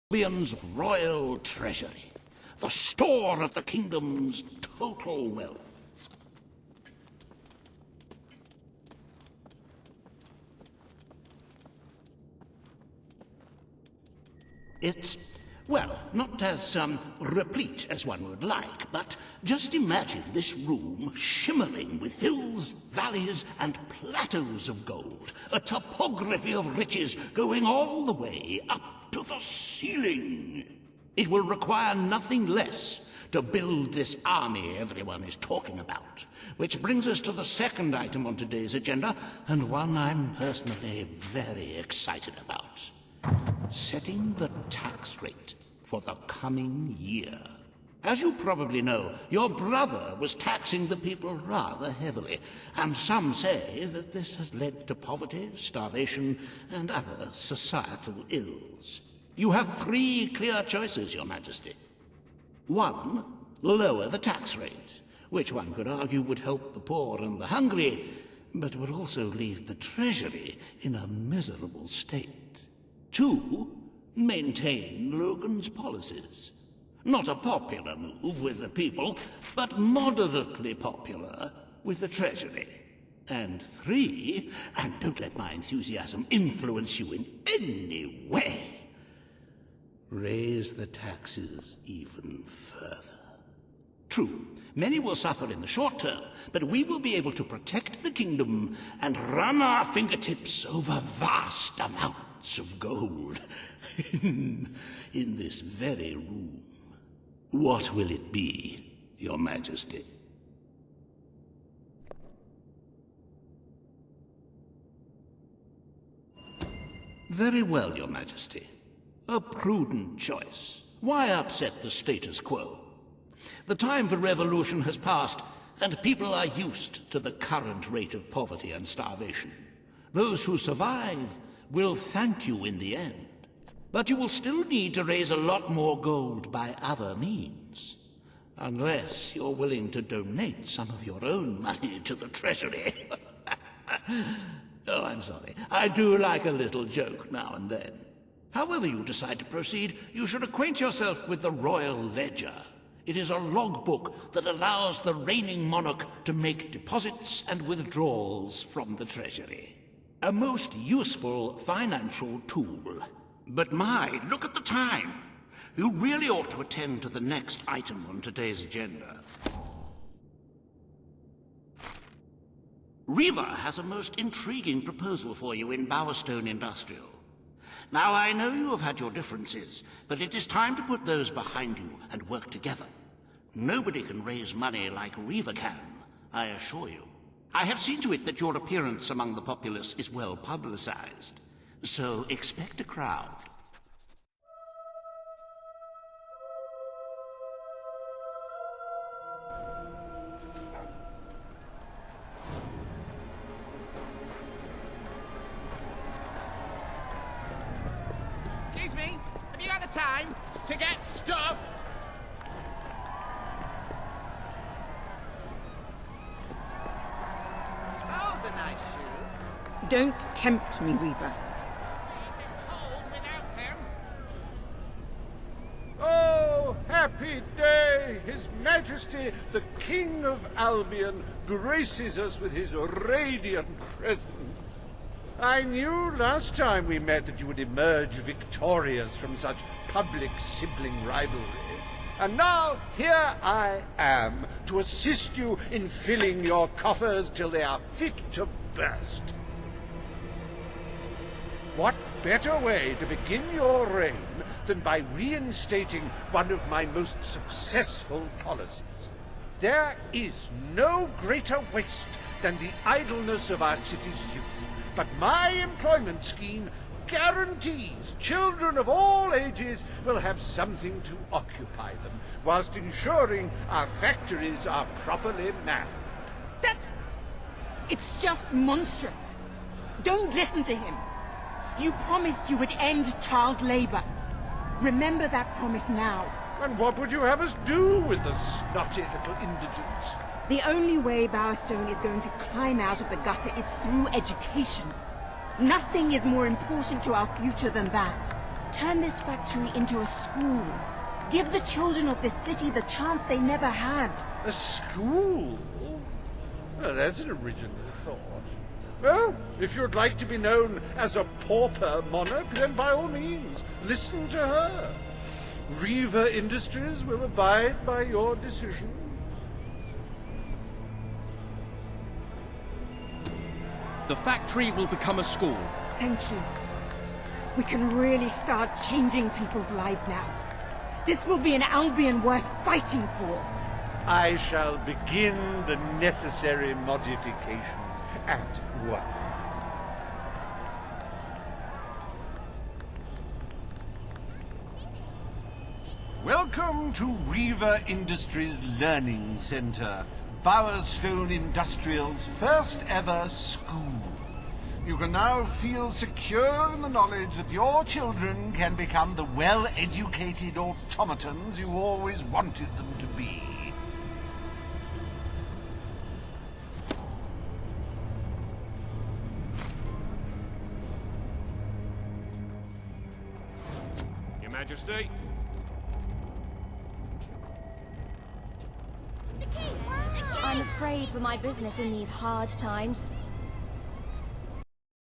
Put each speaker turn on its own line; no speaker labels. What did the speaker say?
Albion's royal treasury, the store of the kingdom's total wealth. It's, well, not as replete as one would like, but just imagine this room shimmering with hills, valleys, and plateaus of gold, a topography of riches going all the way up to the ceiling. It will require nothing less to build this army everyone is talking about. Which brings us to the second item on today's agenda, and one I'm personally very excited about. Setting the tax rate for the coming year. As you probably know, your brother was taxing the people rather heavily, and some say that this has led to poverty, starvation, and other societal ills. You have three clear choices, Your Majesty. 1, lower the tax rate, which one could argue would help the poor and the hungry, but would also leave the treasury in a miserable state. 2, maintain Logan's policies. Not a popular move with the people, but moderately popular with the treasury. And 3, and don't let my enthusiasm influence you in any way, raise the taxes even further. True, many will suffer in the short term, but we will be able to protect the kingdom and run our fingertips over vast amounts of gold in this very room. What will it be, Your Majesty? Very well, Your Majesty. A prudent choice. Why upset the status quo? The time for revolution has passed, and people are used to the current rate of poverty and starvation. Those who survive will thank you in the end. But you will still need to raise a lot more gold by other means. Unless you're willing to donate some of your own money to the treasury. Oh, I'm sorry. I do like a little joke now and then. However you decide to proceed, you should acquaint yourself with the Royal Ledger. It is a logbook that allows the reigning monarch to make deposits and withdrawals from the treasury. A most useful financial tool. But my, look at the time. You really ought to attend to the next item on today's agenda. Reva has a most intriguing proposal for you in Bowerstone Industrial. Now, I know you have had your differences, but it is time to put those behind you and work together. Nobody can raise money like Reva can, I assure you. I have seen to it that your appearance among the populace is well publicized. So expect a crowd.
Excuse me, have you got the time to get stuffed? Those are nice shoes.
Don't tempt me, Weaver.
Oh, happy day! His Majesty, the King of Albion, graces us with his radiant presence. I knew last time we met that you would emerge victorious from such public sibling rivalry. And now, here I am, to assist you in filling your coffers till they are fit to burst. What better way to begin your reign than by reinstating one of my most successful policies? There is no greater waste than the idleness of our city's youth, but my employment scheme guarantees children of all ages will have something to occupy them, whilst ensuring our factories are properly manned.
It's just monstrous. Don't listen to him. You promised you would end child labor. Remember that promise now.
And what would you have us do with the snotty little indigents?
The only way Bowerstone is going to climb out of the gutter is through education. Nothing is more important to our future than that. Turn this factory into a school. Give the children of this city the chance they never had.
A school? Well, that's an original thought. Well, if you'd like to be known as a pauper monarch, then by all means, listen to her. Reaver Industries will abide by your decision.
The factory will become a school.
Thank you. We can really start changing people's lives now. This will be an Albion worth fighting for.
I shall begin the necessary modifications at once. Welcome to Reaver Industries Learning Center, Bowerstone Industrial's first ever school. You can now feel secure in the knowledge that your children can become the well-educated automatons you always wanted them to be.
Your Majesty.
I'm afraid for my business in these hard times.